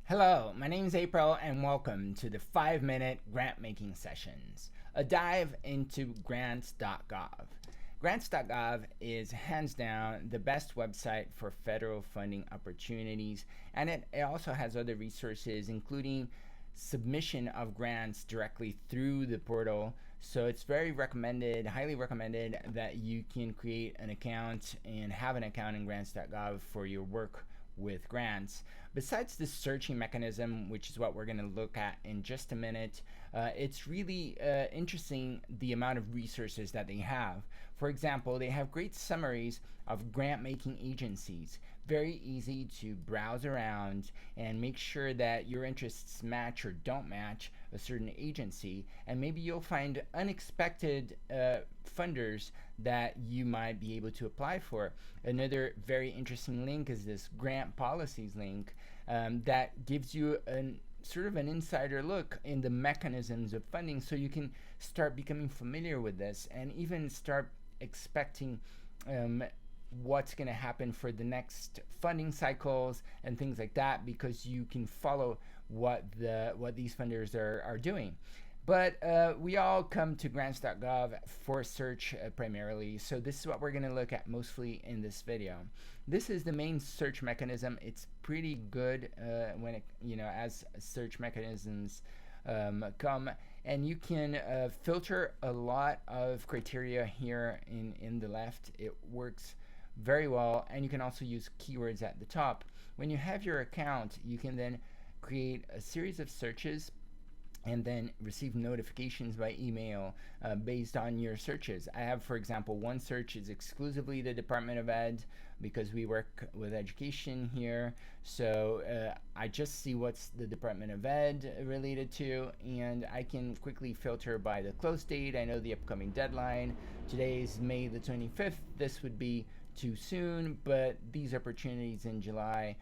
Hello, my name is April and welcome to the 5-minute grant making sessions, a dive into grants.gov. Grants.gov is hands down the best website for federal funding opportunities, and it also has other resources including submission of grants directly through the portal. So it's very recommended, highly recommended, that you can create an account and have an account in grants.gov for your work with grants. Besides the searching mechanism, which is what we're going to look at in just a minute, it's really interesting the amount of resources that they have. For example, they have great summaries of grant making agencies. Very easy to browse around and make sure that your interests match or don't match a certain agency, and maybe you'll find unexpected funders that you might be able to apply for. Another very interesting link is this grant policies link that gives you sort of an insider look in the mechanisms of funding, so you can start becoming familiar with this and even start expecting what's going to happen for the next funding cycles and things like that, because you can follow what these funders are doing. But we all come to grants.gov for search primarily, so this is what we're going to look at mostly in this video. This is the main search mechanism. It's pretty good when as search mechanisms come, and you can filter a lot of criteria here in the left. It works very well, and you can also use keywords at the top. When you have your account, you can then create a series of searches and then receive notifications by email based on your searches. I have, for example, one search is exclusively the Department of Ed because we work with education here. So I just see what's the Department of Ed related to, and I can quickly filter by the close date. I know the upcoming deadline. Today is May the 25th. This would be too soon, but these opportunities in July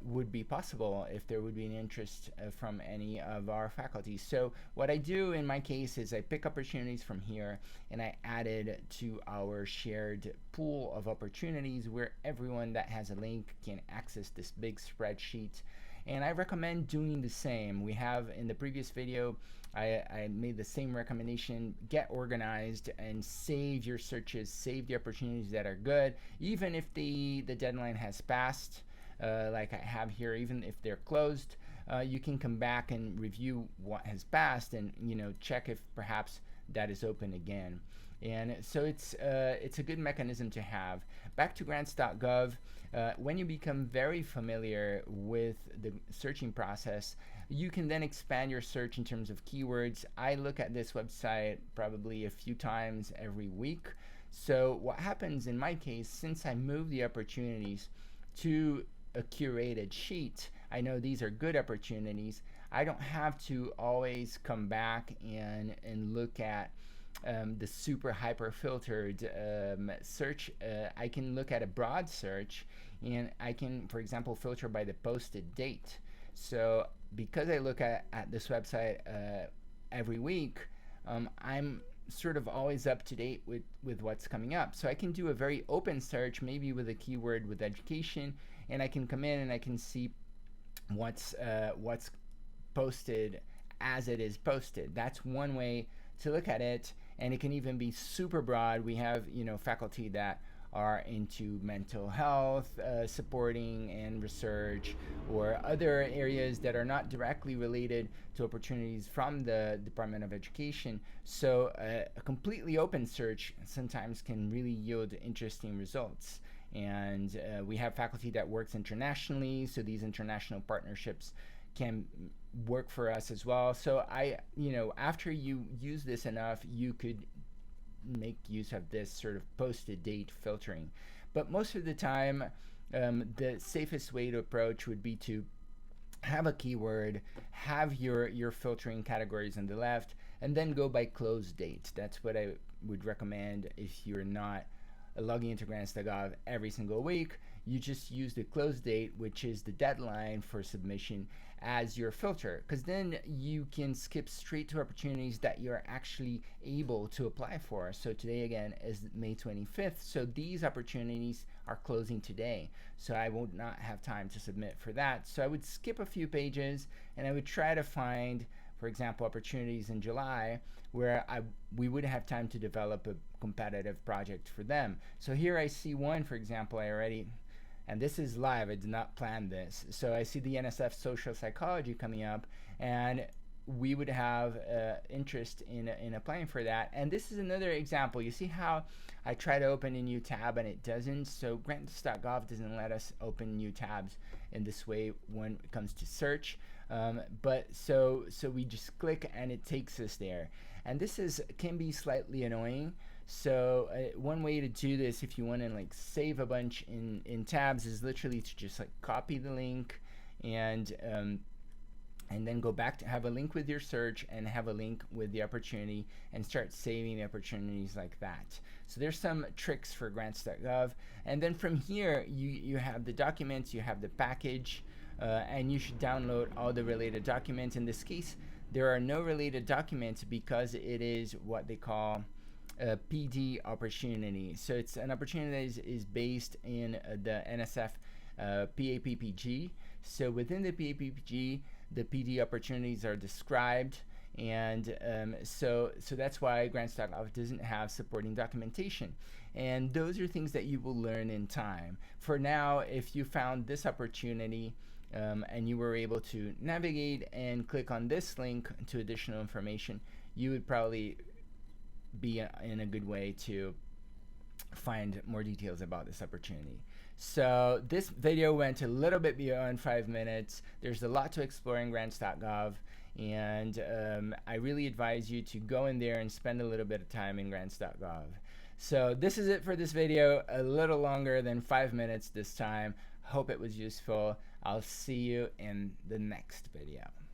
would be possible if there would be an interest from any of our faculty. So what I do in my case is I pick opportunities from here and I add it to our shared pool of opportunities where everyone that has a link can access this big spreadsheet. And I recommend doing the same. We have in the previous video, I made the same recommendation. Get organized and save your searches, save the opportunities that are good, even if the deadline has passed. Like I have here, even if they're closed, you can come back and review what has passed and check if perhaps that is open again. And so it's a good mechanism to have. Back to grants.gov, when you become very familiar with the searching process, you can then expand your search in terms of keywords. I look at this website probably a few times every week. So what happens in my case, since I moved the opportunities to a curated sheet, I know these are good opportunities. I don't have to always come back and look at the super hyper filtered search. I can look at a broad search, and I can, for example, filter by the posted date. So because I look at this website every week, I'm sort of always up to date with what's coming up. So I can do a very open search, maybe with a keyword with education, and I can come in and I can see what's posted as it is posted. That's one way to look at it, and it can even be super broad. We have faculty that are into mental health supporting and research, or other areas that are not directly related to opportunities from the Department of Education. So a completely open search sometimes can really yield interesting results. And we have faculty that works internationally, so these international partnerships can work for us as well. So after you use this enough, you could make use of this sort of posted date filtering. But most of the time, the safest way to approach would be to have a keyword, have your filtering categories on the left, and then go by close date. That's what I would recommend if you're not logging into grants.gov every single week. You just use the close date, which is the deadline for submission, as your filter, because then you can skip straight to opportunities that you're actually able to apply for. So today again is May 25th, so these opportunities are closing today, so I would not have time to submit for that. So I would skip a few pages and I would try to find, for example, opportunities in July where we would have time to develop a competitive project for them. So here I see one, for example, and this is live, I did not plan this. So I see the NSF social psychology coming up, and we would have interest in applying for that. And this is another example. You see how I try to open a new tab and it doesn't? So grants.gov doesn't let us open new tabs in this way when it comes to search. But so we just click and it takes us there. And this can be slightly annoying. So one way to do this, if you want to like save a bunch in tabs, is literally to just like copy the link and then go back to have a link with your search and have a link with the opportunity and start saving the opportunities like that. So there's some tricks for grants.gov. And then from here, you have the documents, you have the package, and you should download all the related documents. In this case, there are no related documents because it is what they call a PD opportunity. So it's an opportunity that is based in the NSF PAPPG. So within the PAPPG, the PD opportunities are described, and so that's why grants.gov doesn't have supporting documentation. And those are things that you will learn in time. For now, if you found this opportunity and you were able to navigate and click on this link to additional information, you would probably be in a good way to find more details about this opportunity. So this video went a little bit beyond 5 minutes. There's a lot to explore in grants.gov, and I really advise you to go in there and spend a little bit of time in grants.gov. So this is it for this video, a little longer than 5 minutes this time. Hope it was useful. I'll see you in the next video.